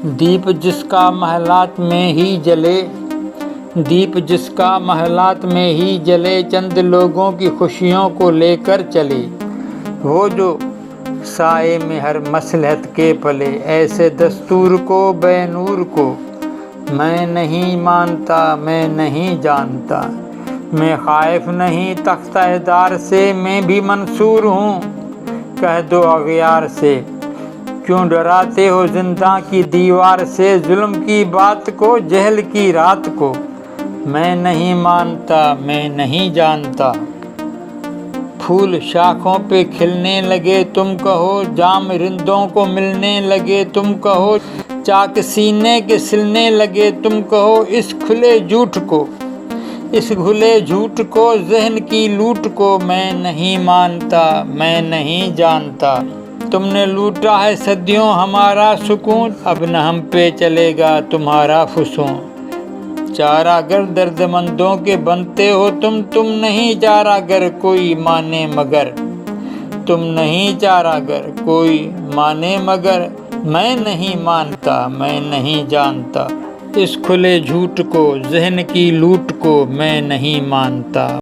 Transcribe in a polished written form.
दीप जिसका महलात में ही जले, दीप जिसका महलात में ही जले, चंद लोगों की खुशियों को लेकर चले। वो जो साए में हर मसलहत के पले, ऐसे दस्तूर को बेनूर को मैं नहीं मानता, मैं नहीं जानता। मैं खाइफ नहीं तख्तादार से, मैं भी मंसूर हूँ, कह दो अगयार से। क्यों डराते हो जिंदा की दीवार से, जुल्म की बात को, जहल की रात को मैं नहीं मानता, मैं नहीं जानता। फूल शाखों पे खिलने लगे तुम कहो, जाम रिंदों को मिलने लगे तुम कहो, चाक सीने के सिलने लगे तुम कहो। इस खुले झूठ को, इस खुले झूठ को, जहन की लूट को मैं नहीं मानता, मैं नहीं जानता। तुमने लूटा है सदियों हमारा सुकून, अब न हम पे चलेगा तुम्हारा फुसून। चारागर दर्दमंदों के बनते हो तुम नहीं चारागर कोई माने मगर, तुम नहीं चारागर कोई माने मगर। मैं नहीं मानता, मैं नहीं जानता। इस खुले झूठ को, जहन की लूट को मैं नहीं मानता।